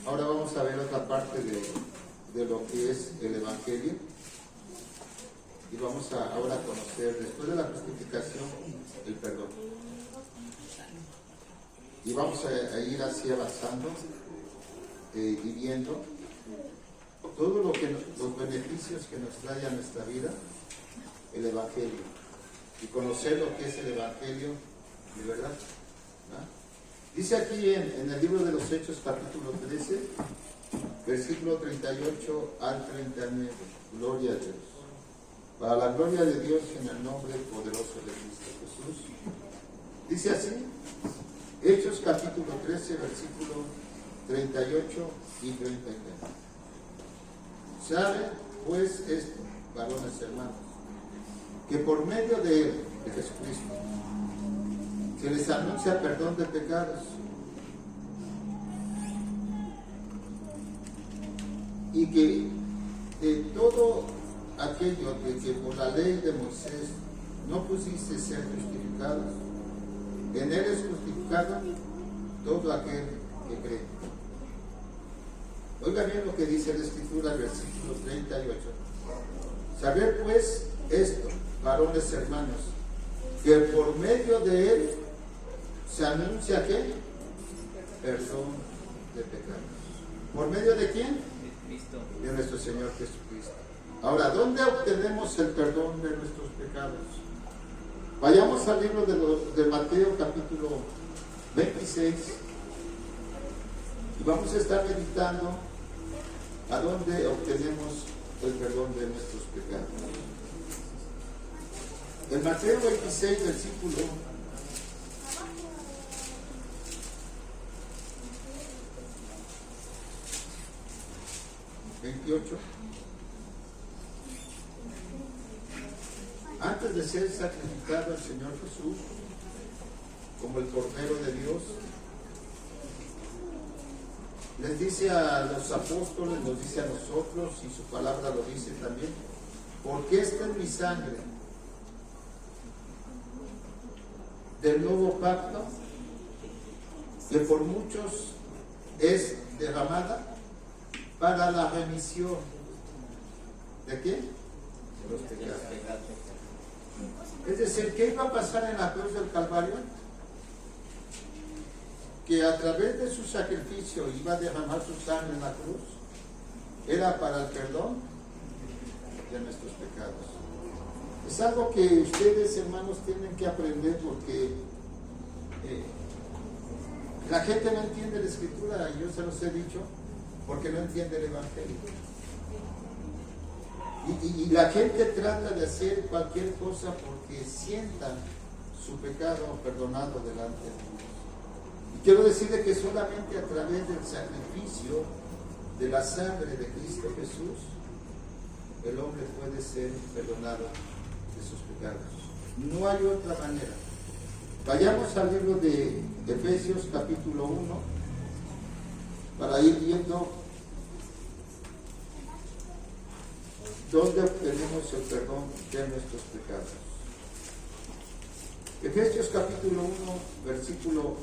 Ahora vamos a ver otra parte de lo que es el Evangelio. Y vamos a ahora conocer, después de la justificación, el perdón. Y vamos a ir así avanzando y viendo todo lo que los beneficios que nos trae a nuestra vida el Evangelio. Y conocer lo que es el Evangelio de verdad. ¿No? Dice aquí en el libro de los Hechos, capítulo 13, versículo 38 al 39. Gloria a Dios. Para la gloria de Dios en el nombre poderoso de Cristo Jesús. Dice así, Hechos capítulo 13, versículo 38 y 39. Saben pues esto, varones hermanos, que por medio de Él, de Jesucristo, se les anuncia perdón de pecados y que de todo aquello de que por la ley de Moisés no pusiste ser justificados, en Él es justificado todo aquel que cree. Oiga bien lo que dice la Escritura, versículo 38. Saber pues esto, varones hermanos, que por medio de Él se anuncia ¿qué? Perdón de pecados. ¿Por medio de quién? De Cristo. De nuestro Señor Jesucristo. Ahora, ¿dónde obtenemos el perdón de nuestros pecados? Vayamos al libro de Mateo capítulo 26 y vamos a estar meditando a dónde obtenemos el perdón de nuestros pecados. En Mateo 26, versículo 28. Antes de ser sacrificado el Señor Jesús como el Cordero de Dios, les dice a los apóstoles, nos dice a nosotros, y su palabra lo dice también, porque esta es mi sangre del nuevo pacto, que por muchos es derramada para la remisión ¿de qué? De los pecados. Es decir, ¿qué iba a pasar en la cruz del Calvario? Que a través de su sacrificio iba a derramar su sangre en la cruz. Era para el perdón de nuestros pecados. Es algo que ustedes, hermanos, tienen que aprender porque la gente no entiende la Escritura, y yo se los he dicho, porque no entiende el Evangelio. Y la gente trata de hacer cualquier cosa porque sientan su pecado perdonado delante de Dios. Y quiero decirle que solamente a través del sacrificio de la sangre de Cristo Jesús, el hombre puede ser perdonado de sus pecados. No hay otra manera. Vayamos al libro de Efesios capítulo 1 para ir viendo dónde obtenemos el perdón de nuestros pecados. Efesios capítulo 1, versículo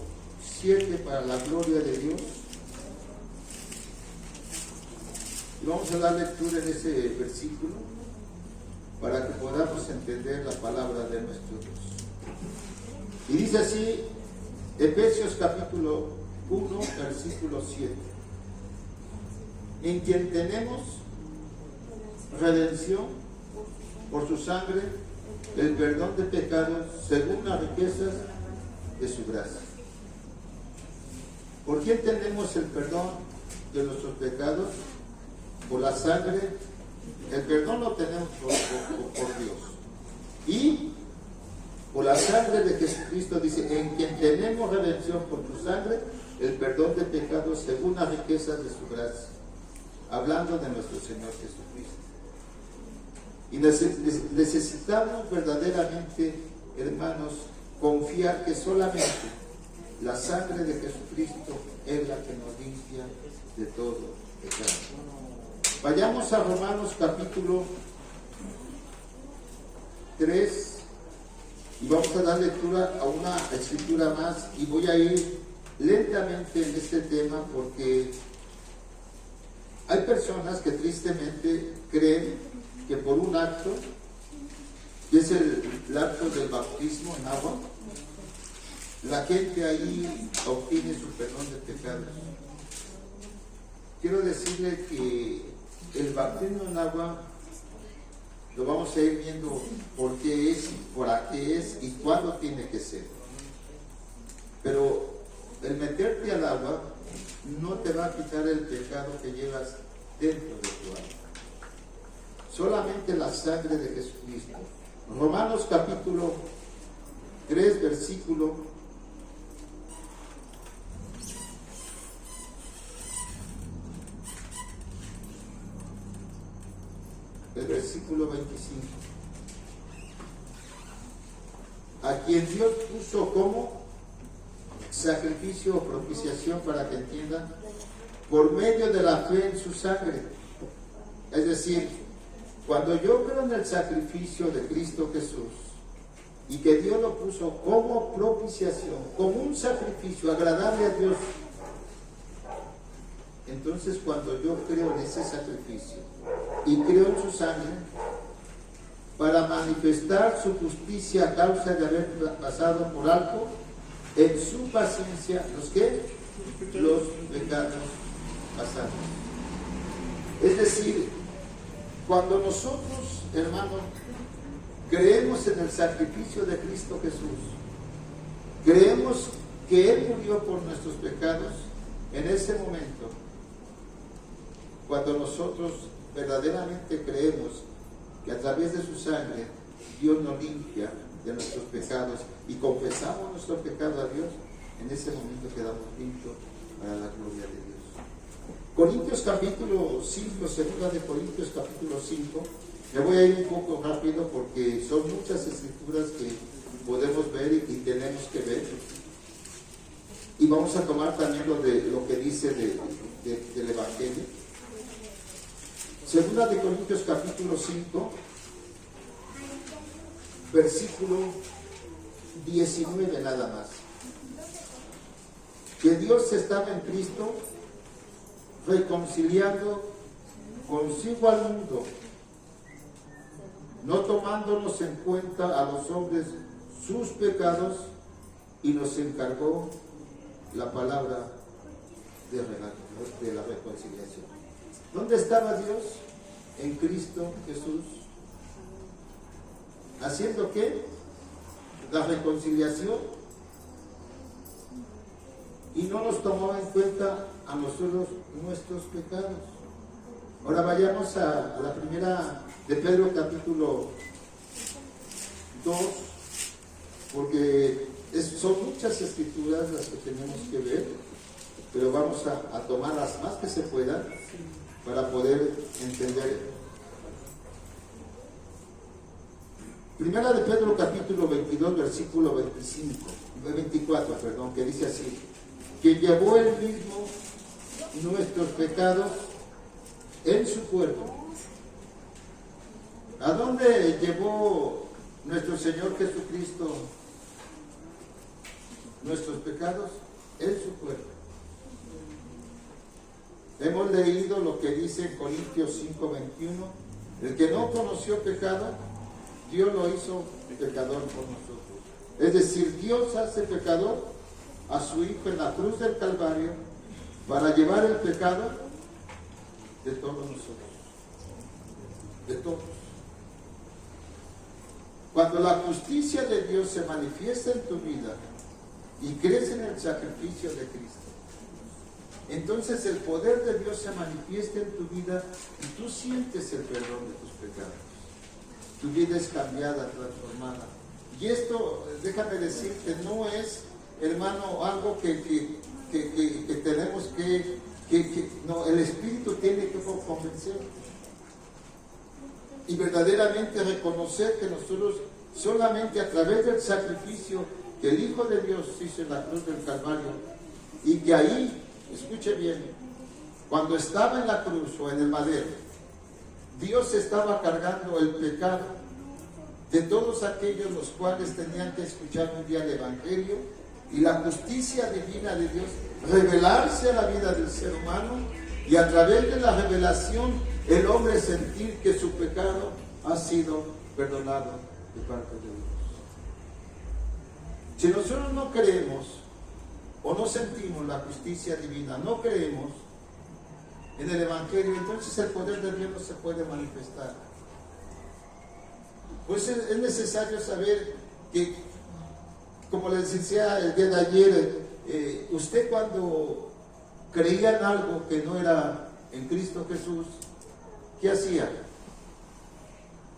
7, para la gloria de Dios. Y vamos a dar lectura en ese versículo para que podamos entender la palabra de nuestro Dios. Y dice así, Efesios capítulo 1, versículo 7. En quien tenemos redención por su sangre, el perdón de pecados según las riquezas de su gracia. ¿Por quién tenemos el perdón de nuestros pecados? Por la sangre. El perdón lo tenemos por Dios. Y por la sangre de Jesucristo, dice, en quien tenemos redención por su sangre, el perdón de pecados según las riquezas de su gracia. Hablando de nuestro Señor Jesucristo. Y necesitamos verdaderamente, hermanos, confiar que solamente la sangre de Jesucristo es la que nos limpia de todo pecado. Vayamos a Romanos capítulo 3 y vamos a dar lectura a una escritura más, y voy a ir lentamente en este tema porque Hay personas que tristemente creen que por un acto, que es el acto del bautismo en agua, la gente ahí obtiene su perdón de pecados. Quiero decirle que el bautismo en agua lo vamos a ir viendo por qué es, para qué es y cuándo tiene que ser. Pero el meterte al agua no te va a quitar el pecado que llevas dentro de tu alma. Solamente la sangre de Jesucristo. Romanos capítulo 3, versículo 25. A quien Dios puso como sacrificio o propiciación, para que entiendan, por medio de la fe en su sangre. Es decir, cuando yo creo en el sacrificio de Cristo Jesús y que Dios lo puso como propiciación, como un sacrificio agradable a Dios, entonces cuando yo creo en ese sacrificio y creo en su sangre, para manifestar su justicia a causa de haber pasado por alto en su paciencia los pecados pasados. Es decir, cuando nosotros, hermanos, creemos en el sacrificio de Cristo Jesús, creemos que Él murió por nuestros pecados, en ese momento, cuando nosotros verdaderamente creemos que a través de su sangre Dios nos limpia de nuestros pecados y confesamos nuestro pecado a Dios, en ese momento quedamos limpios para la gloria de Dios. Corintios capítulo 5, segunda de Corintios capítulo 5, me voy a ir un poco rápido porque son muchas escrituras que podemos ver y tenemos que ver. Y vamos a tomar también lo que dice del Evangelio. Segunda de Corintios capítulo 5, versículo 19 nada más. Que Dios estaba en Cristo reconciliando consigo al mundo, no tomándonos en cuenta a los hombres sus pecados, y nos encargó la palabra de la reconciliación. ¿Dónde estaba Dios? En Cristo Jesús. ¿Haciendo qué? La reconciliación. Y no nos tomaba en cuenta a nosotros nuestros pecados. Ahora vayamos a la primera de Pedro capítulo 2, porque son muchas escrituras las que tenemos que ver, pero vamos a tomar las más que se puedan para poder entender. Primera de Pedro capítulo 22, versículo 24, que dice así: que llevó él mismo nuestros pecados en su cuerpo. ¿A dónde llevó nuestro Señor Jesucristo nuestros pecados? En su cuerpo. Hemos leído lo que dice en Corintios 5:21: el que no conoció pecado, Dios lo hizo pecador por nosotros. Es decir, Dios hace pecador a su Hijo en la cruz del Calvario para llevar el pecado de todos nosotros, de todos. Cuando la justicia de Dios se manifiesta en tu vida y crees en el sacrificio de Cristo, entonces el poder de Dios se manifiesta en tu vida y tú sientes el perdón de tus pecados. Tu vida es cambiada, transformada. Y esto, déjame decirte, no es, hermano, algo que tenemos no, el Espíritu tiene que convencer y verdaderamente reconocer que nosotros solamente a través del sacrificio que el Hijo de Dios hizo en la cruz del Calvario, y que ahí, escuche bien, cuando estaba en la cruz o en el madero, Dios estaba cargando el pecado de todos aquellos los cuales tenían que escuchar un día el Evangelio, y la justicia divina de Dios revelarse a la vida del ser humano Y a través de la revelación, el hombre sentir que su pecado ha sido perdonado de parte de Dios. Si nosotros no creemos o no sentimos la justicia divina, no creemos en el Evangelio, entonces el poder de Dios no se puede manifestar. Pues es necesario saber que, como les decía el día de ayer, usted cuando creía en algo que no era en Cristo Jesús, ¿qué hacía?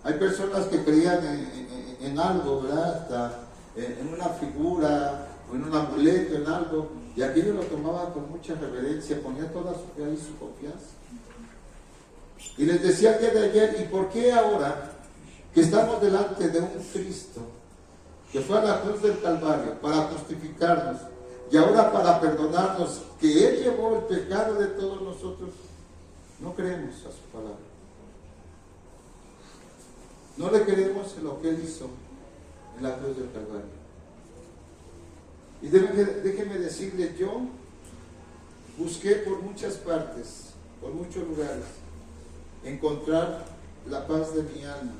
Hay personas que creían en algo, ¿verdad? Hasta en una figura o en un amuleto, en algo, y aquello lo tomaba con mucha reverencia, ponía toda su fe y su confianza. Y les decía el día de ayer, ¿y por qué ahora que estamos delante de un Cristo que fue a la cruz del Calvario para justificarnos y ahora para perdonarnos, que Él llevó el pecado de todos nosotros, no creemos a su palabra? No le creemos en lo que Él hizo en la cruz del Calvario. Y déjeme decirle, yo busqué por muchas partes, por muchos lugares, encontrar la paz de mi alma.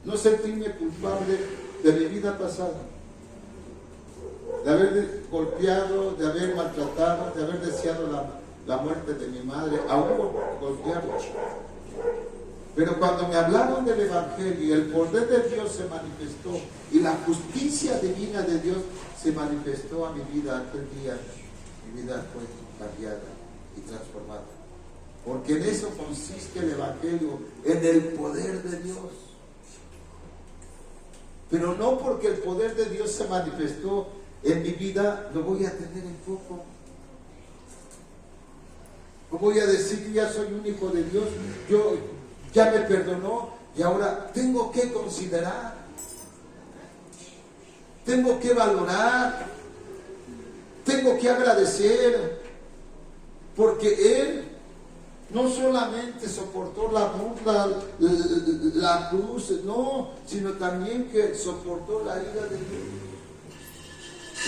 No sentirme culpable de mi vida pasada, de haber golpeado, de haber maltratado, de haber deseado la muerte de mi madre, aún golpearla. Pero cuando me hablaron del Evangelio, el poder de Dios se manifestó y la justicia divina de Dios se manifestó a mi vida aquel día. Mi vida fue cambiada y transformada. Porque en eso consiste el Evangelio, en el poder de Dios. Pero no porque el poder de Dios se manifestó en mi vida, lo voy a tener en poco. No voy a decir que ya soy un hijo de Dios, yo ya me perdonó y ahora tengo que considerar, tengo que valorar, tengo que agradecer, porque Él no solamente soportó la burla, la cruz, no, sino también que soportó la ira de Dios.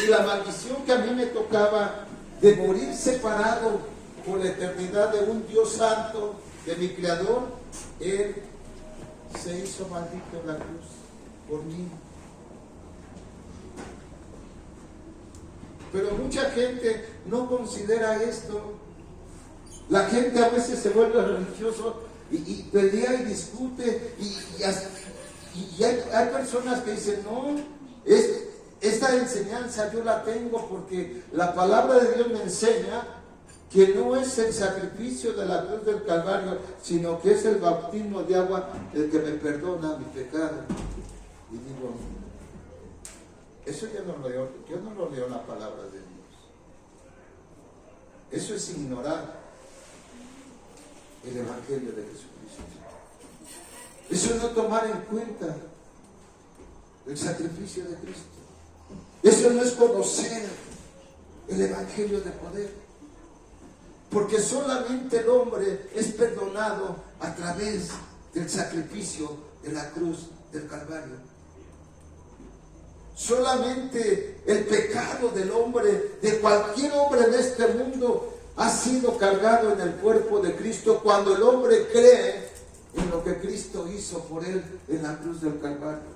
Y la maldición que a mí me tocaba de morir separado por la eternidad de un Dios santo, de mi Creador, Él se hizo maldito en la cruz por mí. Pero mucha gente no considera esto. La gente a veces se vuelve religioso y pelea y discute y hay personas que dicen, no, esta enseñanza yo la tengo porque la palabra de Dios me enseña que no es el sacrificio de la cruz del Calvario, sino que es el bautismo de agua el que me perdona mi pecado. Y digo, eso yo no lo leo en la palabra de Dios. Eso es ignorar el Evangelio de Jesucristo. Eso es no tomar en cuenta el sacrificio de Cristo. Eso no es conocer el Evangelio de poder. Porque solamente el hombre es perdonado a través del sacrificio de la cruz del Calvario. Solamente el pecado del hombre, de cualquier hombre en este mundo, ha sido cargado en el cuerpo de Cristo cuando el hombre cree en lo que Cristo hizo por él en la cruz del Calvario.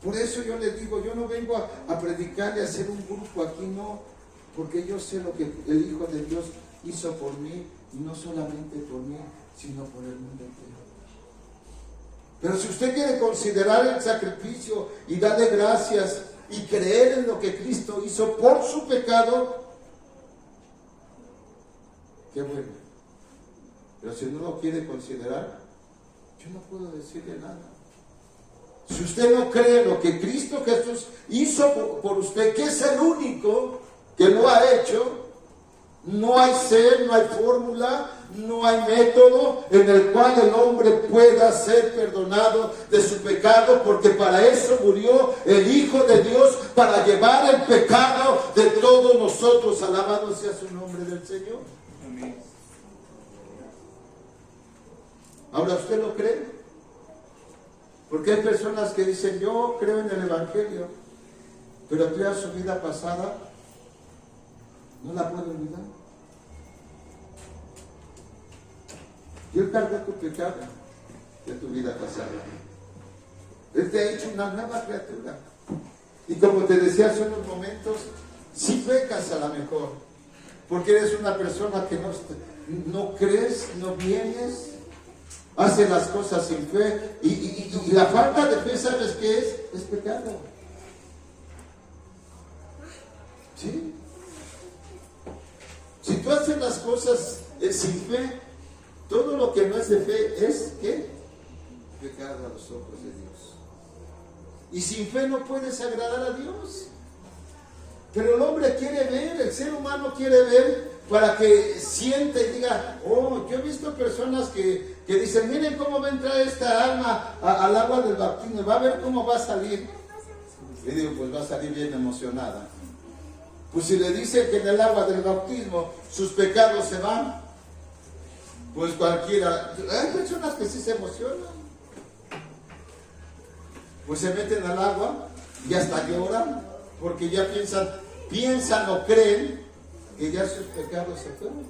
Por eso yo les digo, yo no vengo a predicar y a hacer un grupo aquí, no. Porque yo sé lo que el Hijo de Dios hizo por mí, y no solamente por mí, sino por el mundo entero. Pero si usted quiere considerar el sacrificio y darle gracias y creer en lo que Cristo hizo por su pecado, qué bueno. Pero si no lo quiere considerar, yo no puedo decirle nada. Si usted no cree en lo que Cristo Jesús hizo por usted, que es el único que lo ha hecho, no hay ser, no hay fórmula, no hay método en el cual el hombre pueda ser perdonado de su pecado, porque para eso murió el Hijo de Dios, para llevar el pecado de todos nosotros. Alabado sea su nombre del Señor. Amén. Ahora, ¿usted lo cree? Porque hay personas que dicen, yo creo en el Evangelio, pero creo su vida pasada no la puede olvidar. Y Él cargó tu pecado de tu vida pasada. Él te ha hecho una nueva criatura. Y como te decía hace unos momentos, si pecas a lo mejor, porque eres una persona que no crees, no vienes, haces las cosas sin fe, y la falta de fe, ¿sabes qué es? Es pecado. ¿Sí? Si tú haces las cosas sin fe, todo lo que no es de fe es, ¿qué? Pecado a los ojos de Dios. Y sin fe no puedes agradar a Dios. Pero el hombre quiere ver, el ser humano quiere ver para que sienta y diga, oh, yo he visto personas que dicen, miren cómo va a entrar esta alma al agua del bautismo, va a ver cómo va a salir. Y digo, pues va a salir bien emocionada. Pues si le dice que en el agua del bautismo sus pecados se van, pues cualquiera, hay personas que sí se emocionan. Pues se meten al agua y hasta lloran, porque ya piensan o creen que ya sus pecados se fueron.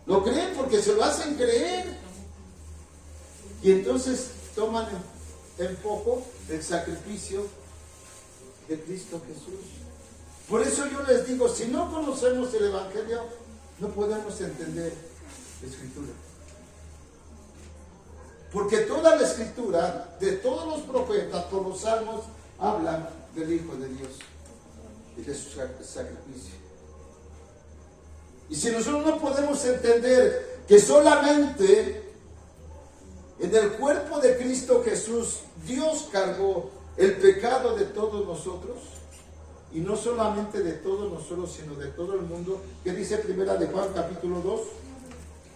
Lo creen porque se lo hacen creer. Y entonces toman en poco el sacrificio de Cristo Jesús. Por eso yo les digo, si no conocemos el Evangelio, no podemos entender la Escritura. Porque toda la Escritura, de todos los profetas, por los salmos, hablan del Hijo de Dios y de su sacrificio. Y si nosotros no podemos entender que solamente en el cuerpo de Cristo Jesús, Dios cargó el pecado de todos nosotros, y no solamente de todos nosotros, sino de todo el mundo, que dice Primera de Juan, capítulo 2,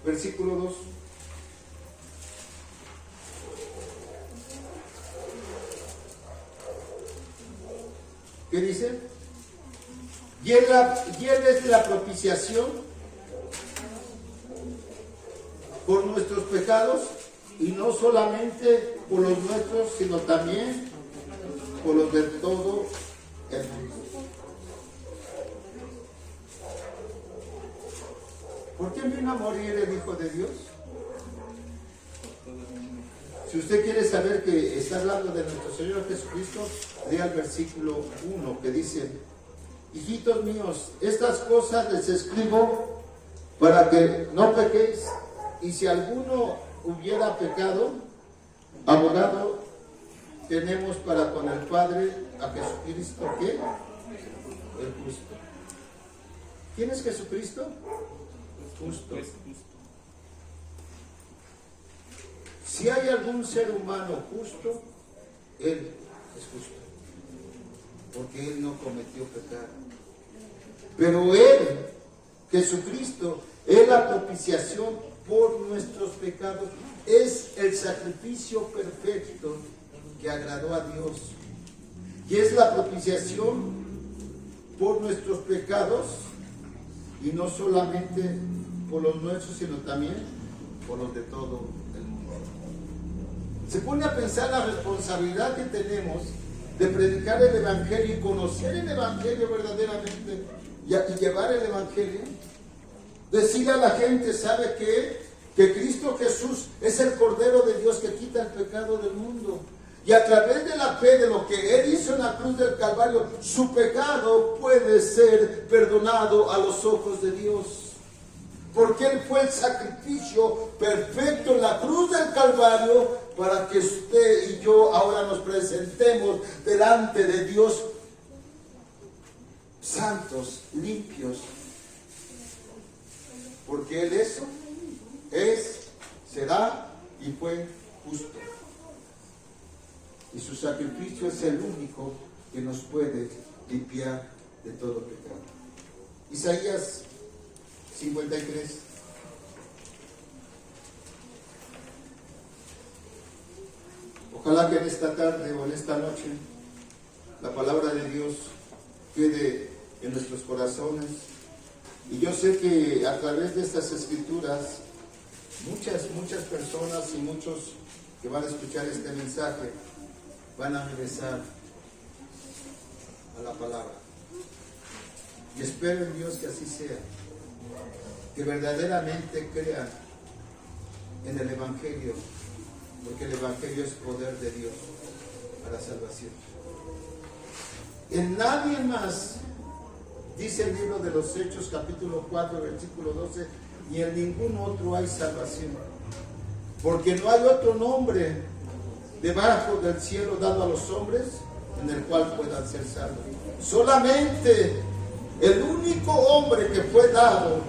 versículo 2. ¿Qué dice? Y él es la propiciación por nuestros pecados, y no solamente por los nuestros, sino también por los de todo el mundo. ¿Por qué vino a morir el Hijo de Dios? Si usted quiere saber que está hablando de nuestro Señor Jesucristo, lea el versículo 1 que dice: hijitos míos, estas cosas les escribo para que no pequéis, y si alguno hubiera pecado, abogado tenemos para con el Padre a Jesucristo, ¿qué? El justo. ¿Quién es Jesucristo? Justo. Si hay algún ser humano justo, Él es justo, porque Él no cometió pecado. Pero Él, Jesucristo, es la propiciación por nuestros pecados, es el sacrificio perfecto que agradó a Dios, y es la propiciación por nuestros pecados, y no solamente por los nuestros, sino también por los de todo el mundo. Se pone a pensar la responsabilidad que tenemos de predicar el Evangelio y conocer el Evangelio verdaderamente y llevar el Evangelio. Decirle a la gente, ¿sabe qué? Que Cristo Jesús es el Cordero de Dios que quita el pecado del mundo. Y a través de la fe de lo que Él hizo en la cruz del Calvario, su pecado puede ser perdonado a los ojos de Dios. Porque Él fue el sacrificio perfecto en la cruz del Calvario para que usted y yo ahora nos presentemos delante de Dios santos, limpios. Porque Él eso es, será y fue justo. Y su sacrificio es el único que nos puede limpiar de todo pecado. Isaías 53. Ojalá que en esta tarde o en esta noche la palabra de Dios quede en nuestros corazones. Y yo sé que a través de estas escrituras muchas personas y muchos que van a escuchar este mensaje van a regresar a la palabra. Y espero en Dios que así sea. Que verdaderamente crean en el Evangelio, porque el Evangelio es poder de Dios para salvación. En nadie más, dice el libro de los Hechos, capítulo 4, versículo 12, ni en ningún otro hay salvación. Porque no hay otro nombre debajo del cielo dado a los hombres en el cual puedan ser salvos. Solamente el único hombre que fue dado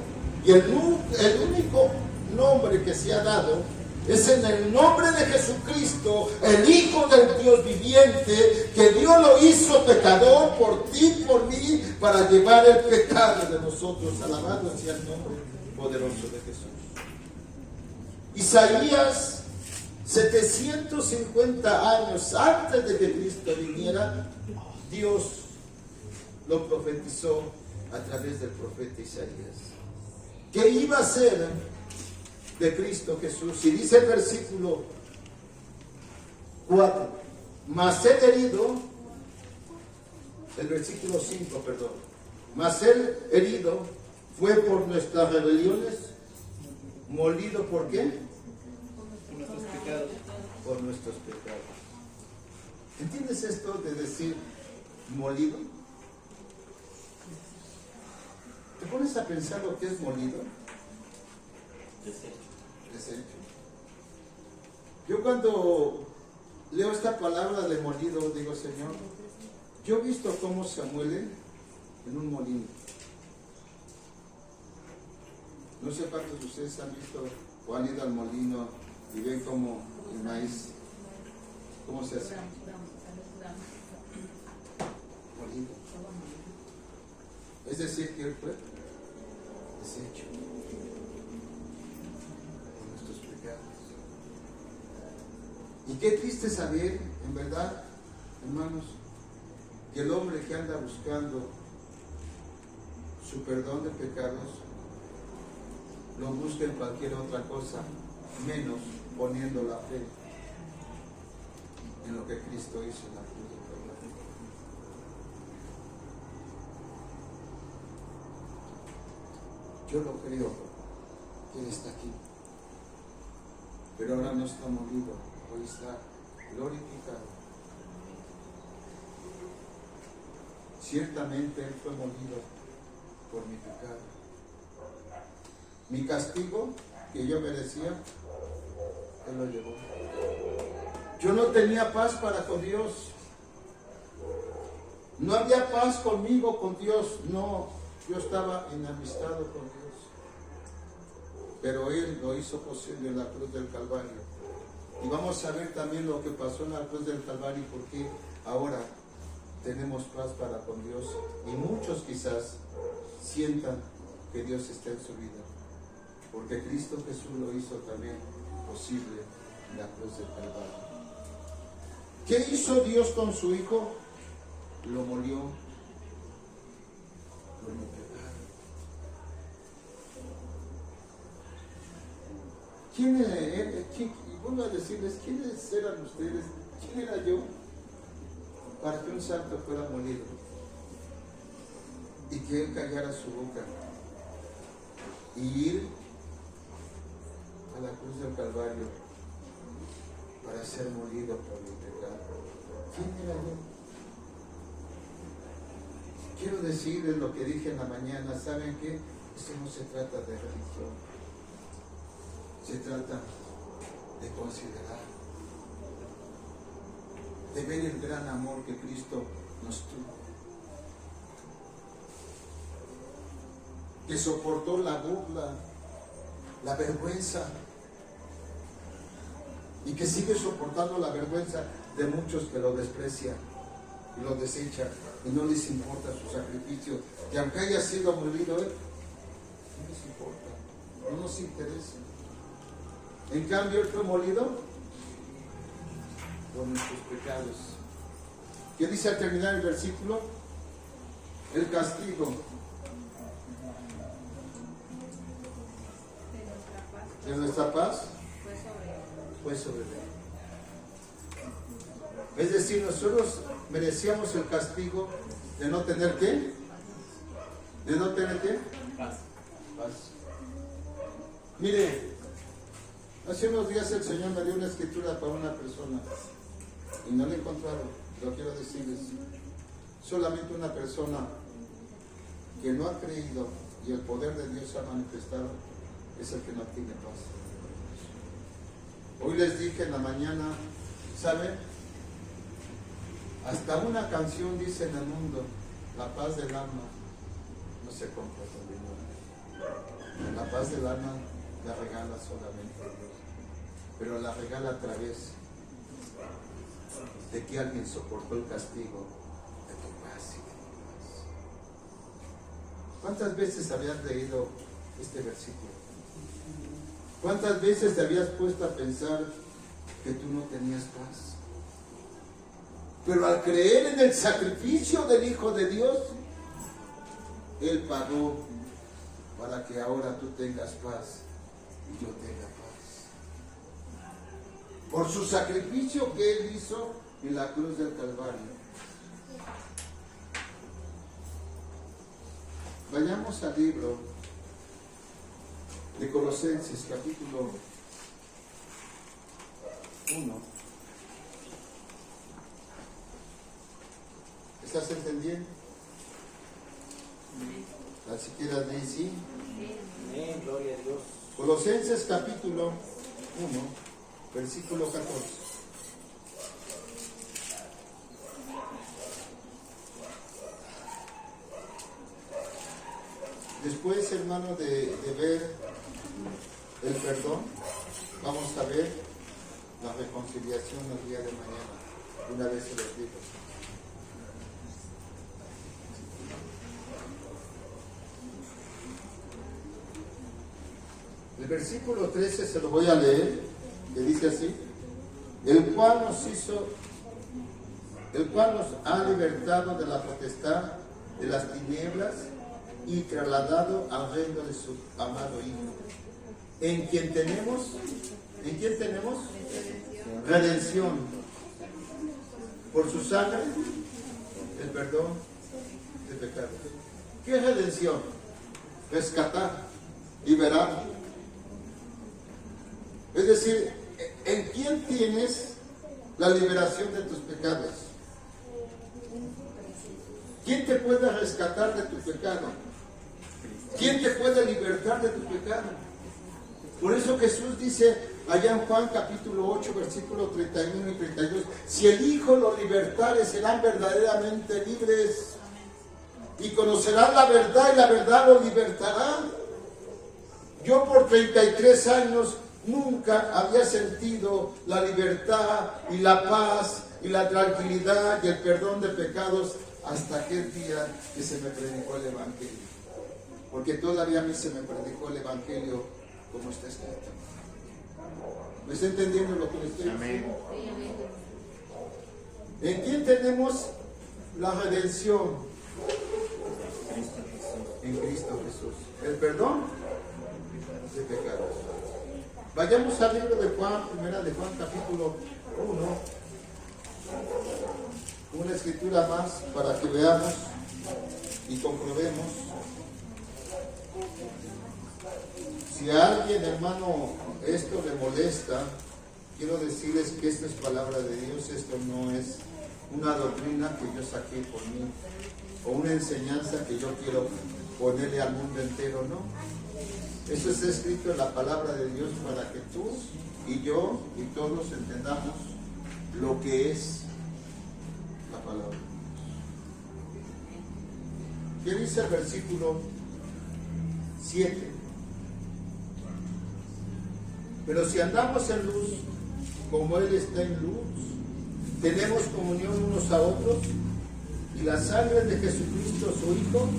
y el único nombre que se ha dado es en el nombre de Jesucristo, el Hijo del Dios viviente, que Dios lo hizo pecador por ti, por mí, para llevar el pecado de nosotros. Alabado sea el nombre poderoso de Jesús. Isaías, 750 años antes de que Cristo viniera, Dios lo profetizó a través del profeta Isaías, que iba a ser de Cristo Jesús. Y dice el versículo 4, mas el herido, el versículo 5, perdón, mas el herido fue por nuestras rebeliones, molido ¿por qué? Por nuestros pecados. Por nuestros pecados. ¿Entiendes esto de decir molido? ¿Te pones a pensar lo que es molido? Desecho. Yo cuando leo esta palabra de molido, digo, Señor, yo he visto cómo se muelen en un molino. No sé cuántos de ustedes han visto o han ido al molino y ven cómo el maíz, cómo se hace. Molido. Es decir, que él fue deshecho por nuestros pecados. Y qué triste saber, en verdad, hermanos, que el hombre que anda buscando su perdón de pecados lo busca en cualquier otra cosa, menos poniendo la fe en lo que Cristo hizo en la cruz del Calvario. Yo lo creo, que Él está aquí, pero ahora no está molido, hoy está glorificado. Ciertamente Él fue molido por mi pecado. Mi castigo que yo merecía, Él lo llevó. Yo no tenía paz para con Dios. No había paz conmigo, con Dios. No, yo estaba enemistado con Dios. Pero Él lo hizo posible en la cruz del Calvario. Y vamos a ver también lo que pasó en la cruz del Calvario y por qué ahora tenemos paz para con Dios. Y muchos quizás sientan que Dios está en su vida. Porque Cristo Jesús lo hizo también posible en la cruz del Calvario. ¿Qué hizo Dios con su Hijo? Lo molió por mi pecado. Y vuelvo a decirles, ¿quiénes eran ustedes? ¿Quién era yo para que un santo fuera molido? Y que Él callara su boca y ir a la cruz del Calvario para ser molido por mi pecado. ¿Quién era yo? Quiero decirles lo que dije en la mañana. ¿Saben qué? Esto no se trata de religión, se trata de considerar, de ver el gran amor que Cristo nos tuvo, que soportó la burla, la vergüenza, y que sigue soportando la vergüenza de muchos que lo desprecian y lo desechan y no les importa su sacrificio, que aunque haya sido molido Él, no les importa, no nos interesa. En cambio Él fue molido por nuestros pecados. ¿Qué dice al terminar el versículo? El castigo de nuestra paz fue sobre Él. Es decir, nosotros merecíamos el castigo de no tener ¿qué? ¿De no tener qué? Paz. Paz. Mire, hace unos días el Señor me dio una escritura para una persona y no la he encontrado, lo quiero decirles. Solamente una persona que no ha creído y el poder de Dios se ha manifestado es el que no tiene paz. Hoy les dije en la mañana, ¿saben? Hasta una canción dice en el mundo, la paz del alma no se compra con dinero. La paz del alma la regala solamente Dios, pero la regala a través de que alguien soportó el castigo de tu paz y de tu paz. ¿Cuántas veces habías leído este versículo? ¿Cuántas veces te habías puesto a pensar que tú no tenías paz? Pero al creer en el sacrificio del Hijo de Dios, Él pagó para que ahora tú tengas paz y yo tenga paz. Por su sacrificio que Él hizo en la cruz del Calvario. Vayamos al libro de Colosenses, capítulo 1. ¿Estás entendiendo? Tan siquiera de sí. Amén, gloria a Dios. Colosenses capítulo 1, versículo 14. Después, hermano, de ver el perdón, vamos a ver la reconciliación el día de mañana, una vez se los digo. El versículo 13 se lo voy a leer, que dice así: el cual nos ha libertado de la potestad de las tinieblas y trasladado al reino de su amado Hijo, en quien tenemos redención por su sangre, el perdón de pecados. ¿Qué es redención? Rescatar, liberar. Es decir, ¿en quién tienes la liberación de tus pecados? ¿Quién te puede rescatar de tu pecado? ¿Quién te puede libertar de tu pecado? Por eso Jesús dice allá en Juan capítulo 8, versículos 31 y 32, si el Hijo los libertare, serán verdaderamente libres y conocerán la verdad y la verdad los libertará. Yo por 33 años nunca había sentido la libertad y la paz y la tranquilidad y el perdón de pecados hasta aquel día que se me predicó el Evangelio. Porque todavía a mí se me predicó el Evangelio como está escrito. ¿Me está entendiendo lo que le estoy diciendo? ¿En quién tenemos la redención? En Cristo Jesús. El perdón de pecados. Vayamos al libro de Juan, primera de Juan, capítulo 1. Una escritura más para que veamos y comprobemos. Si a alguien, hermano, esto le molesta, quiero decirles que esto es palabra de Dios, esto no es una doctrina que yo saqué por mí, o una enseñanza que yo quiero ponerle al mundo entero, no. Esto está escrito en la palabra de Dios para que tú y yo y todos entendamos lo que es la palabra. ¿Qué dice el versículo 7? Pero si andamos en luz, como Él está en luz, tenemos comunión unos a otros, y la sangre de Jesucristo, su Hijo,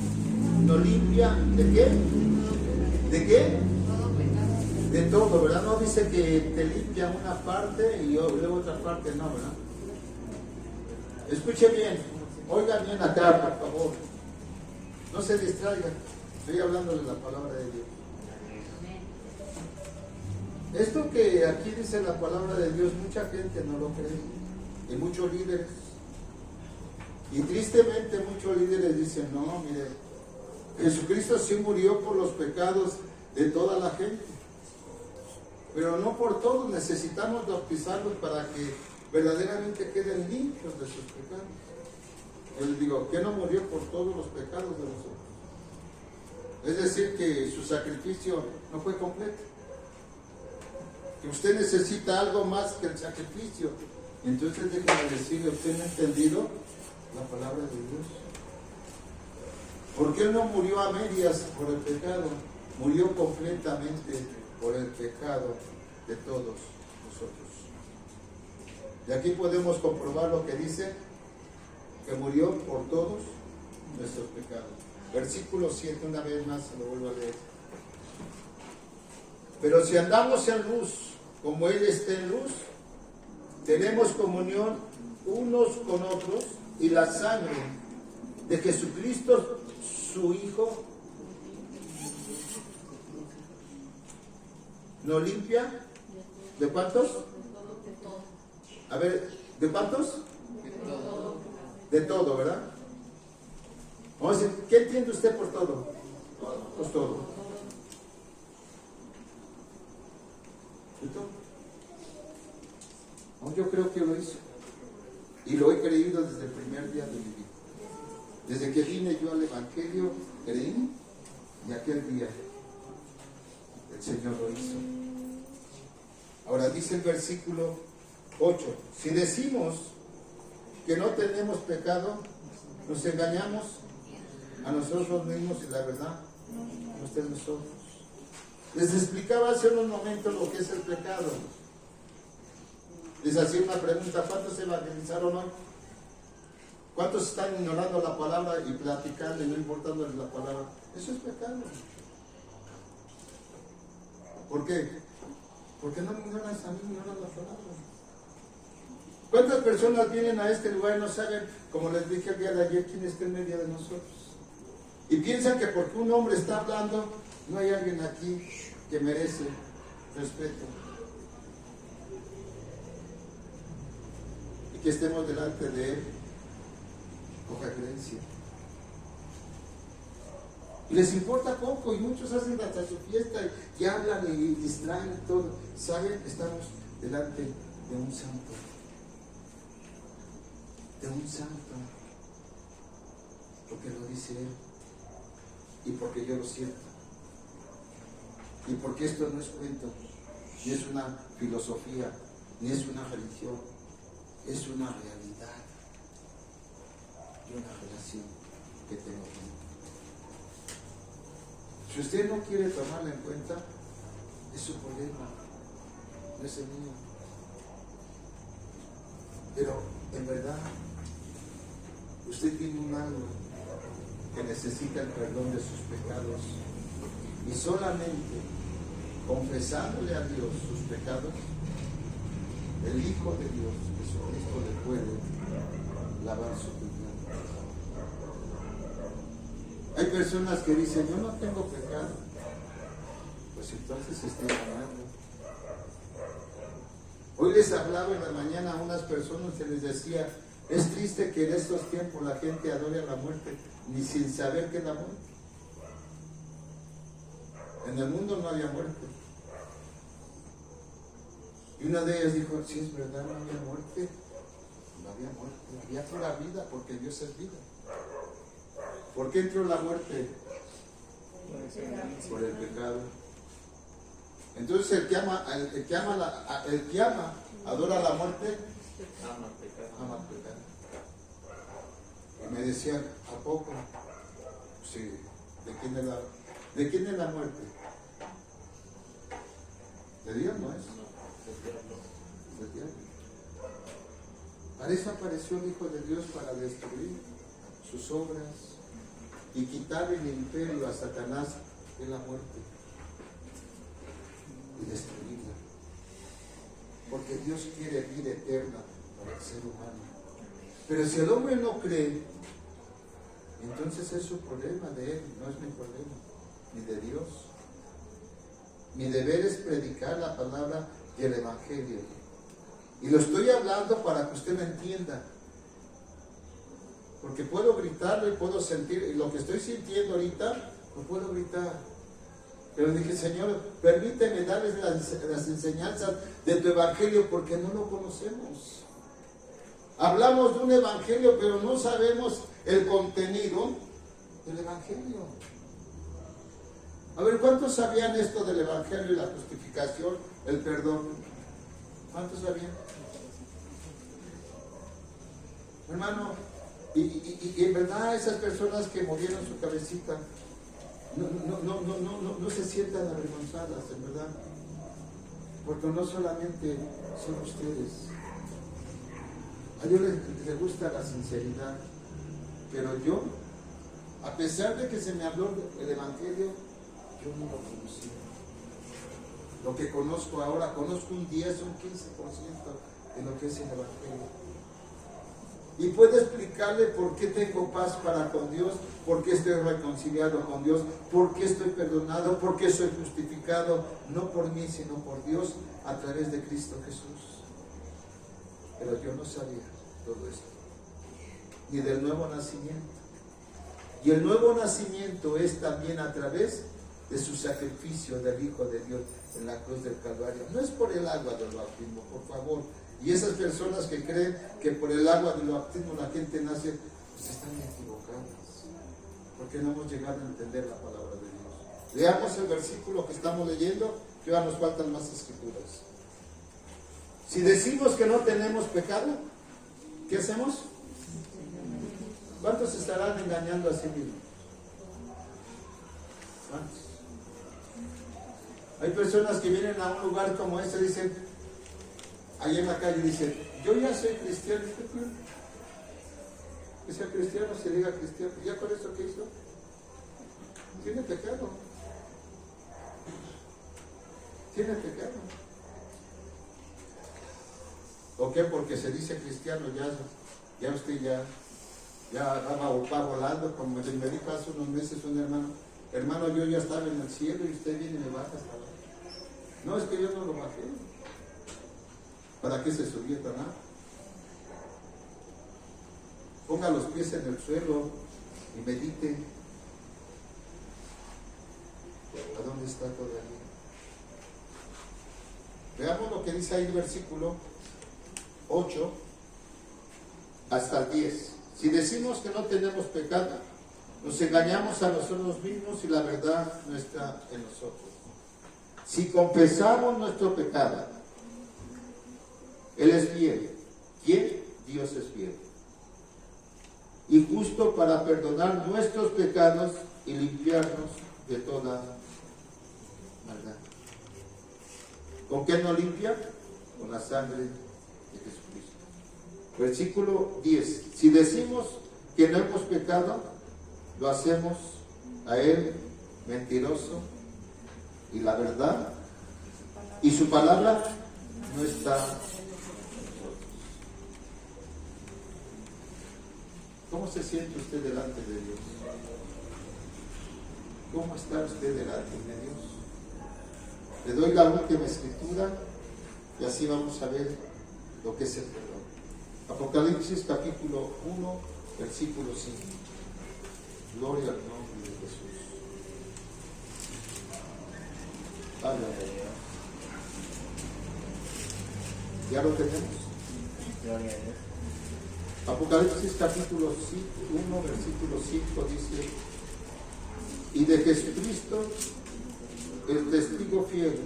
nos limpia ¿de qué? ¿De qué? De todo, ¿verdad? No dice que te limpia una parte y luego otra parte no, ¿verdad? Escuche bien, oiga bien acá, por favor. No se distraiga, estoy hablando de la palabra de Dios. Esto que aquí dice la palabra de Dios, mucha gente no lo cree, y muchos líderes. Y tristemente muchos líderes dicen, no, mire, Jesucristo sí murió por los pecados de toda la gente, pero no por todos. Necesitamos bautizarlos para que verdaderamente queden limpios de sus pecados. Yo les digo, que no murió por todos los pecados de nosotros. Es decir, que su sacrificio no fue completo. Que usted necesita algo más que el sacrificio. Entonces déjeme decirle, ¿usted no ha entendido la palabra de Dios? Porque Él no murió a medias por el pecado, murió completamente por el pecado de todos nosotros. Y aquí podemos comprobar lo que dice, que murió por todos nuestros pecados. Versículo 7, una vez más se lo vuelvo a leer. Pero si andamos en luz, como Él está en luz, tenemos comunión unos con otros, y la sangre de Jesucristo, su Hijo, nos limpia. ¿De cuántos? A ver, ¿de cuántos? De todo, ¿verdad? Vamos a decir, ¿qué entiende usted por todo? Pues todo. ¿De todo? No, yo creo que lo hizo. Y lo he creído desde el primer día de mi vida. Desde que vine yo al Evangelio, creí, y aquel día el Señor lo hizo. Ahora dice el versículo 8, si decimos que no tenemos pecado, nos engañamos a nosotros mismos y la verdad no está en nosotros. Les explicaba hace unos momentos lo que es el pecado. Les hacía una pregunta, ¿cuántos evangelizaron hoy? ¿Cuántos están ignorando la palabra y platicando y no importándoles la palabra? Eso es pecado. ¿Por qué? Porque no me ignoran a mí, me ignoran la palabra. ¿Cuántas personas vienen a este lugar y no saben, como les dije el día de ayer, quién está en medio de nosotros? Y piensan que porque un hombre está hablando, no hay alguien aquí que merece respeto. Y que estemos delante de Él con reverencia. Y les importa poco, y muchos hacen hasta su fiesta y hablan y distraen y todo. ¿Saben? Estamos delante de un santo. De un santo. Porque lo dice Él. Y porque yo lo siento. Y porque esto no es cuento, ni es una filosofía, ni es una religión. Es una realidad y una relación que tengo con Él. Si usted no quiere tomarla en cuenta, es su problema, no es el mío. Pero en verdad, usted tiene un alma que necesita el perdón de sus pecados, y solamente confesándole a Dios sus pecados, el Hijo de Dios, Jesucristo, le puede lavar su pecado. Hay personas que dicen, yo no tengo pecado. Pues entonces estoy engañando. Hoy les hablaba en la mañana a unas personas que les decía, es triste que en estos tiempos la gente adore a la muerte, ni sin saber que es la muerte. En el mundo no había muerte. Y una de ellas dijo, sí, es verdad, no había muerte. No había muerte, había pura vida, porque Dios es vida. ¿Por qué entró la muerte? Por el pecado. Entonces el que ama, adora la muerte, ama el pecado. Y me decían, ¿a poco? Sí, ¿de quién es la muerte? ¿De Dios no es? Del diablo. Para eso apareció el Hijo de Dios, para destruir sus obras y quitarle el imperio a Satanás de la muerte y destruirla. Porque Dios quiere vida eterna para el ser humano. Pero si el hombre no cree, entonces es su problema de él, no es mi problema, ni de Dios. Mi deber es predicar la palabra y el Evangelio. Y lo estoy hablando para que usted me entienda. Porque puedo gritarlo y puedo sentir, y lo que estoy sintiendo ahorita No puedo gritar. Pero dije, Señor, permíteme darles las enseñanzas de tu evangelio porque no lo conocemos. Hablamos de un evangelio, pero no sabemos el contenido del evangelio. A ver, ¿cuántos sabían esto del evangelio y la justificación, el perdón? ¿Cuántos sabían? Hermano, y en verdad esas personas que movieron su cabecita no se sientan avergonzadas, en verdad, porque no solamente son ustedes. A Dios le gusta la sinceridad, pero yo, a pesar de que se me habló el evangelio, yo no lo conocí. Lo que conozco ahora, conozco un 10, un 15% de lo que es el evangelio. Y puedo explicarle por qué tengo paz para con Dios, por qué estoy reconciliado con Dios, por qué estoy perdonado, por qué soy justificado, no por mí, sino por Dios, a través de Cristo Jesús. Pero yo no sabía todo esto, ni del nuevo nacimiento. Y el nuevo nacimiento es también a través de su sacrificio del Hijo de Dios en la cruz del Calvario. No es por el agua del bautismo, por favor. Y esas personas que creen que por el agua del bautismo la gente nace, pues están equivocadas, porque no hemos llegado a entender la palabra de Dios. Leamos el versículo que estamos leyendo, que ahora nos faltan más escrituras. Si decimos que no tenemos pecado, ¿qué hacemos? ¿Cuántos estarán engañando a sí mismos? ¿Cuántos? Hay personas que vienen a un lugar como este y dicen, ahí en la calle dicen, yo ya soy cristiano. Que sea cristiano, se diga cristiano. ¿Ya con eso qué hizo? Tiene pecado. Tiene pecado. ¿O qué? Porque se dice cristiano, ya usted ya va volando, como me dijo hace unos meses un hermano, yo ya estaba en el cielo y usted viene y me baja hasta abajo. No, es que yo no lo bajé. ¿Para qué se subió tan alto? Ponga los pies en el suelo y medite. ¿A dónde está todavía? Veamos lo que dice ahí el versículo 8 hasta el 10. Si decimos que no tenemos pecado, nos engañamos a nosotros mismos y la verdad no está en nosotros. Si confesamos nuestro pecado, Él es fiel. ¿Quién? Dios es fiel. Y justo para perdonar nuestros pecados y limpiarnos de toda maldad. ¿Con qué nos limpia? Con la sangre de Jesucristo. Versículo 10. Si decimos que no hemos pecado, lo hacemos a Él mentiroso y la verdad, y su palabra no está. ¿Cómo se siente usted delante de Dios? ¿Cómo está usted delante de Dios? Le doy la última escritura y así vamos a ver lo que es el perdón. Apocalipsis capítulo 1, versículo 5. Gloria al nombre de Jesús. Aleluya. ¿Ya lo tenemos? Gloria a Dios. Apocalipsis capítulo 1, versículo 5 dice, y de Jesucristo, el testigo fiel,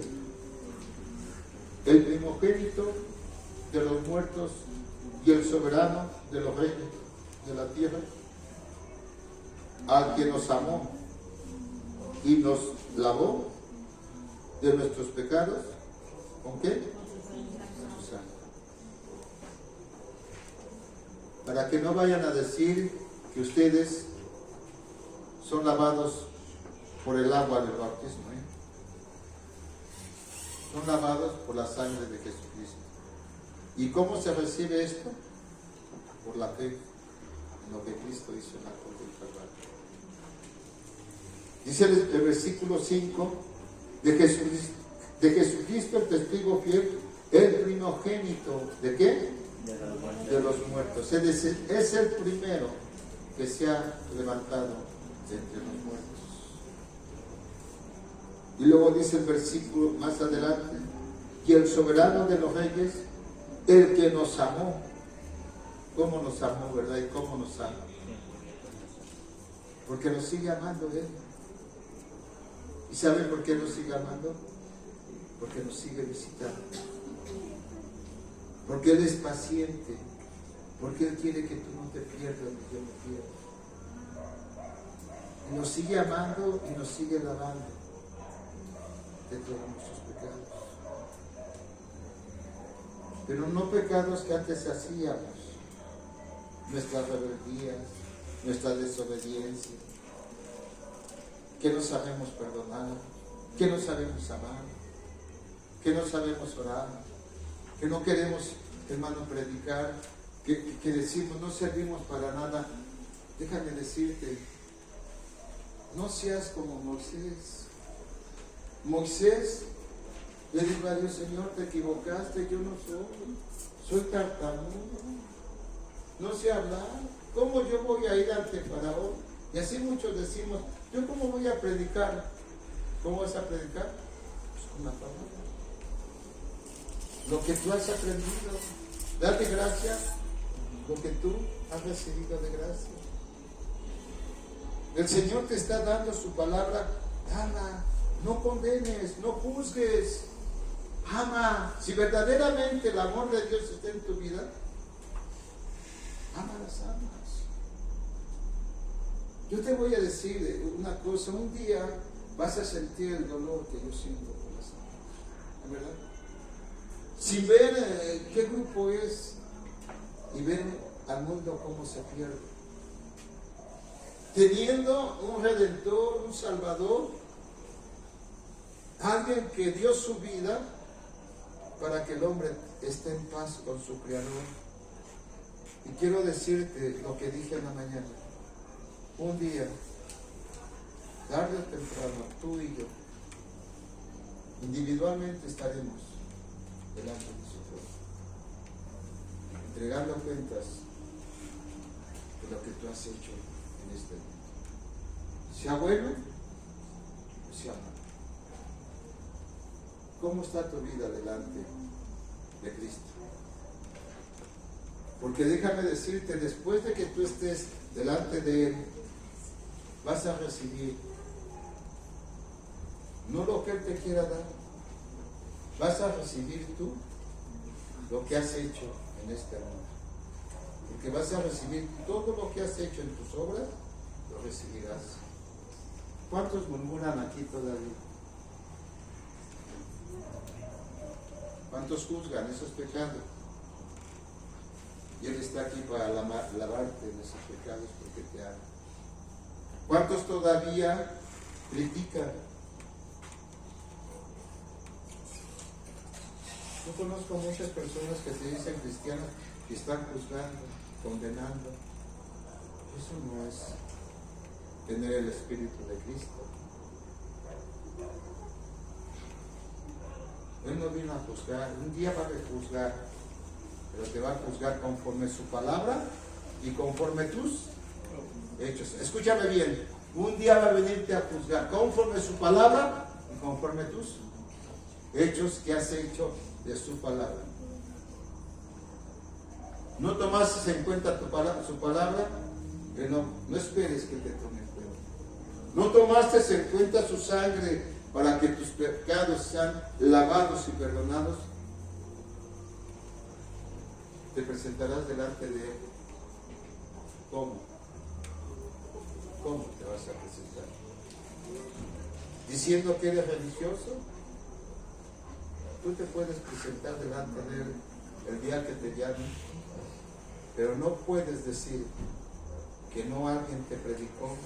el primogénito de los muertos y el soberano de los reyes de la tierra, al que nos amó y nos lavó de nuestros pecados, ¿con qué? Su sangre. Para que no vayan a decir que ustedes son lavados por el agua del bautismo, son lavados por la sangre de Jesucristo. ¿Y cómo se recibe esto? Por la fe en lo que Cristo hizo en la cruz del Calvario. Dice el versículo 5, de Jesucristo el testigo fiel, el primogénito, ¿de qué? De los muertos. Es el primero que se ha levantado de entre los muertos. Y luego dice el versículo más adelante, y el soberano de los reyes, el que nos amó. ¿Cómo nos amó, verdad? ¿Y cómo nos ama? Porque nos sigue amando Él. ¿Y saben por qué nos sigue amando? Porque nos sigue visitando. Porque Él es paciente. Porque Él quiere que tú no te pierdas ni yo me pierda. Y nos sigue amando y nos sigue lavando de todos nuestros pecados. Pero no pecados que antes hacíamos. Nuestras rebeldías, nuestra desobediencia, que no sabemos perdonar, que no sabemos amar, que no sabemos orar, que no queremos, hermano, predicar, que decimos no servimos para nada. Déjame decirte, no seas como Moisés. Moisés le dijo a Dios, Señor, te equivocaste, yo no soy tartamudo, no sé hablar. ¿Cómo yo voy a ir ante Faraón? Y así muchos decimos, ¿yo cómo voy a predicar? ¿Cómo vas a predicar? Pues con la palabra. Lo que tú has aprendido, date gracia, lo que tú has recibido de gracia. El Señor te está dando su palabra, dala, no condenes, no juzgues, ama. Si verdaderamente el amor de Dios está en tu vida, ama las almas. Yo te voy a decir una cosa, un día vas a sentir el dolor que yo siento por las almas, ¿verdad? Sin ver qué grupo es y ver al mundo cómo se pierde. Teniendo un Redentor, un Salvador, alguien que dio su vida para que el hombre esté en paz con su Creador. Y quiero decirte lo que dije en la mañana. Un día, tarde o temprano, tú y yo, individualmente estaremos delante de su trono, entregando cuentas de lo que tú has hecho en este mundo. Sea bueno o sea malo. ¿Cómo está tu vida delante de Cristo? Porque déjame decirte, después de que tú estés delante de Él, vas a recibir no lo que Él te quiera dar, vas a recibir tú lo que has hecho en este mundo. Porque vas a recibir todo lo que has hecho en tus obras, lo recibirás. ¿Cuántos murmuran aquí todavía? ¿Cuántos juzgan esos pecados? Y Él está aquí para lavarte de esos pecados porque te ama. ¿Cuántos todavía critican? Yo conozco muchas personas que se dicen cristianas y están juzgando, condenando. Eso no es tener el Espíritu de Cristo. Él no vino a juzgar, un día va a juzgar, pero te va a juzgar conforme su palabra y conforme tus hechos. Escúchame bien, un día va a venirte a juzgar conforme su palabra y conforme tus hechos que has hecho de su palabra. No tomaste en cuenta su palabra, que no esperes que te tome en cuenta. No tomaste en cuenta su sangre para que tus pecados sean lavados y perdonados. Te presentarás delante de Él. ¿Cómo? ¿Cómo te vas a presentar? ¿Diciendo que eres religioso? Tú te puedes presentar delante de Él el día que te llame, pero no puedes decir que no alguien te predicó.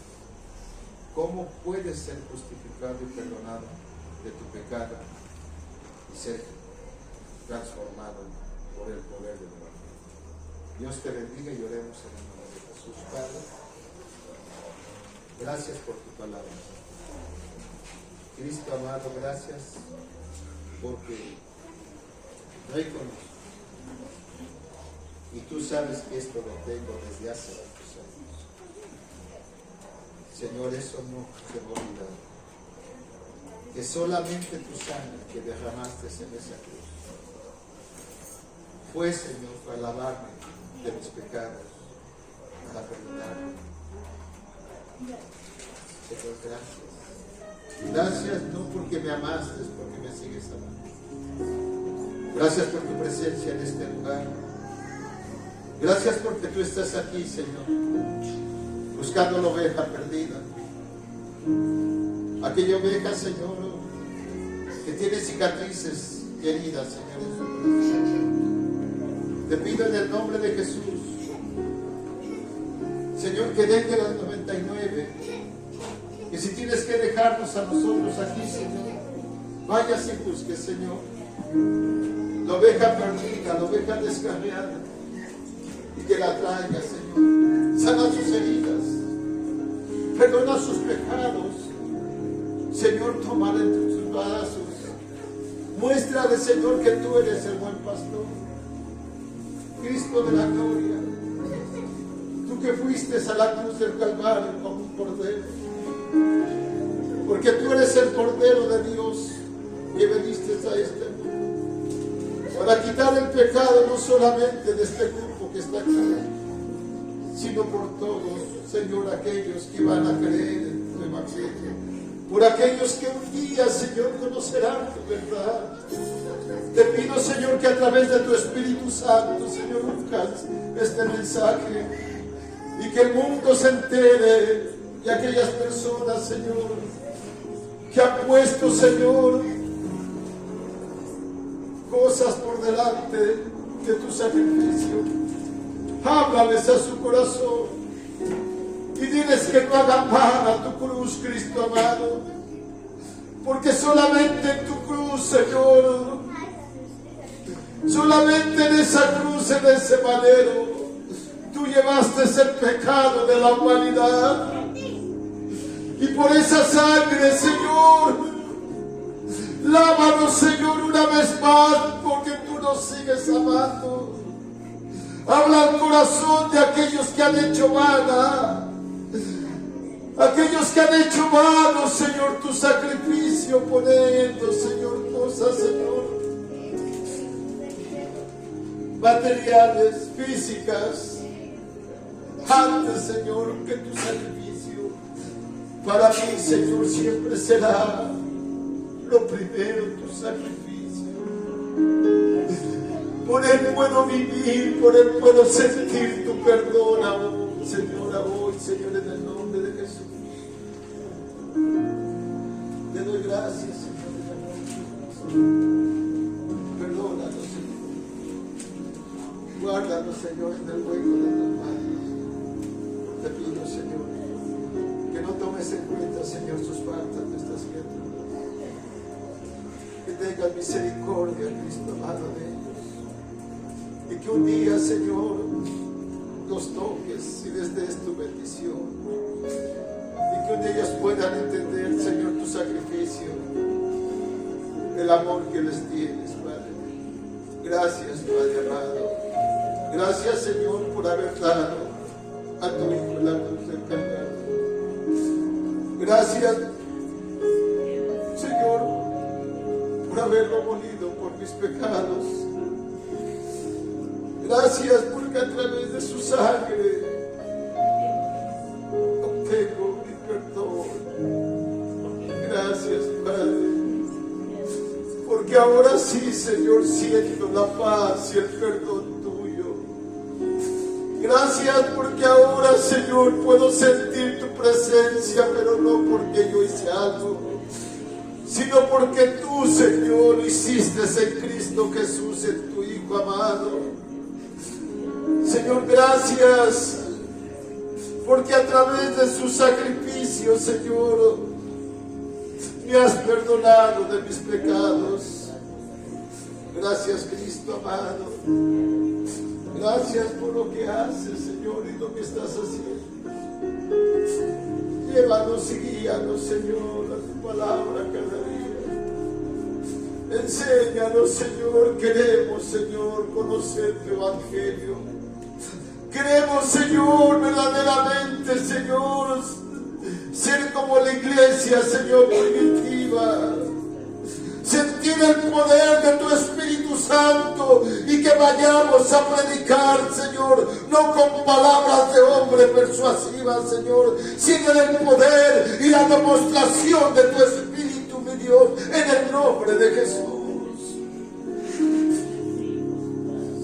¿Cómo puedes ser justificado y perdonado de tu pecado y ser transformado por el poder del Evangelio? Dios te bendiga y oremos en el nombre de Jesús. Padre, gracias por tu palabra. Cristo amado, gracias porque reconozco, y tú sabes que esto lo tengo desde hace varios años. Señor, eso no se me ha olvidado. que solamente tu sangre que derramaste en esa cruz fue, Señor, para lavarme de mis pecados, para perdonarme. Señor, gracias. Gracias no porque me amaste, es porque me sigues amando. Gracias por tu presencia en este lugar. Gracias porque tú estás aquí, Señor, buscando la oveja perdida. Aquella oveja, Señor, que tiene cicatrices y heridas, Señor, en su corazón. Te pido en el nombre de Jesús, Señor, que deje las 99. Y si tienes que dejarnos a nosotros aquí, Señor, vayas y busques, Señor, la oveja perdida, la oveja descarriada, y que la traiga, Señor. Sana sus heridas, perdona sus pecados, Señor, tómala entre tus brazos. Muéstrale, Señor, que tú eres el buen pastor, Cristo de la gloria. Tú que fuiste a la cruz del Calvario como un cordero, porque tú eres el Cordero de Dios que viniste a este mundo para quitar el pecado no solamente de este grupo que está aquí, sino por todos, Señor, aquellos que van a creer en tu evangelio, por aquellos que un día, Señor, conocerán tu verdad. Te pido, Señor, que a través de tu Espíritu Santo, Señor, unjas este mensaje y que el mundo se entere de aquellas personas, Señor, que han puesto, Señor, cosas por delante de tu sacrificio. Háblales a su corazón y diles que no hagan mal a tu cruz, Cristo amado, porque solamente en tu cruz, Señor, solamente en esa cruz, en ese madero, tú llevaste el pecado de la humanidad. Y por esa sangre, Señor, lávanos, Señor, una vez más, porque tú nos sigues amando. Habla al corazón de aquellos que han hecho vana, aquellos que han hecho vano, Señor, tu sacrificio, poniendo, Señor, cosas, Señor, materiales, físicas, antes, Señor, que tu sacrificio. Para mí, Señor, siempre será lo primero tu sacrificio. Por Él puedo vivir, por Él puedo sentir tu perdón aún, Señor, hoy, Señor, en el nombre de Jesús. Te doy gracias, Señor, en el nombre de Jesús. Perdónanos, Señor. Guárdanos, Señor, en el hueco de tus manos. Te pido, Señor, que no tomes en cuenta, Señor, sus faltas de estas criaturas. Que tengas misericordia, Cristo amado, de ellos. Y que un día, Señor, los toques y les des tu bendición. Y que un día ellos puedan entender, Señor, tu sacrificio, el amor que les tienes, Padre. Gracias, Padre amado. Gracias, Señor, por haber dado a tu Hijo la cruz del Calvario. Gracias, Señor, por haberlo molido por mis pecados. Gracias porque a través de su sangre obtengo mi perdón. Gracias, Padre, porque ahora sí, Señor, siento la paz y el perdón tuyo. Gracias porque ahora, Señor, puedo sentir tu presencia, pero no porque yo hice algo, sino porque tú, Señor, lo hiciste en Cristo Jesús, en tu Hijo amado. Señor, gracias porque a través de su sacrificio, Señor, me has perdonado de mis pecados. Gracias, Cristo amado. Gracias por lo que haces, Señor, y lo que estás haciendo. Llévanos y guíanos, Señor, a tu palabra cada día. Enséñanos, Señor. Queremos, Señor, conocer tu evangelio. Queremos, Señor, verdaderamente, Señor, ser como la iglesia, Señor, primitiva. Santo, y que vayamos a predicar, Señor, no con palabras de hombre persuasivas, Señor, sino en el poder y la demostración de tu Espíritu, mi Dios, en el nombre de Jesús.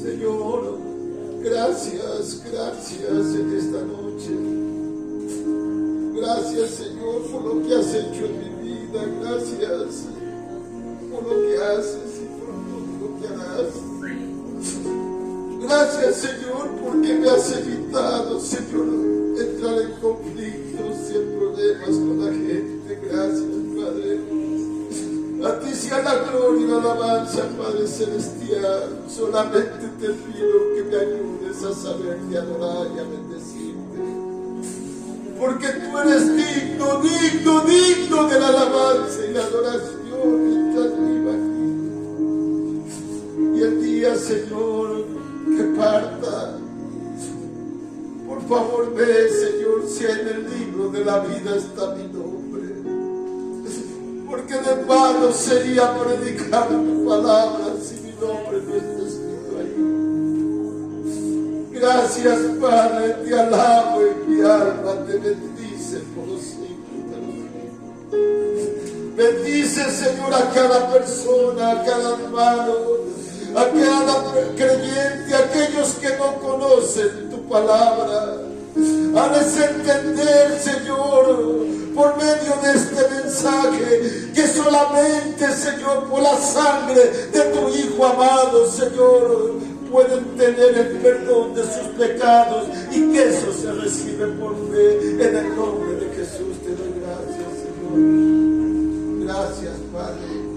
Señor, gracias en esta noche. Gracias, Señor, por lo que has hecho en mi vida. Gracias por lo que haces y por todo lo que harás. Gracias, Señor, porque me has evitado, Señor, entrar en conflictos y en problemas con la gente. Gracias, Padre. A ti sea la gloria y la alabanza, Padre Celestial. Solamente te pido que me ayudes a saberte adorar y a bendecirte. Porque tú eres digno de la alabanza y la adoración mientras viva aquí. Y el día, Señor, que parta, por favor ve, Señor, si en el libro de la vida está mi nombre. Porque de vano sería predicar tu palabra si mi nombre no está escrito ahí. Gracias, Padre, te alabo y mi alma te bendice por los siglos de los siglos. Bendice, Señor, a cada persona, a cada hermano, a cada creyente, a aquellos que no conocen tu palabra. Hazles entender, Señor, por medio de este mensaje, que solamente, Señor, por la sangre de tu Hijo amado, Señor, pueden tener el perdón de sus pecados, y que eso se recibe por fe. En el nombre de Jesús te doy gracias, Señor. Gracias, Padre.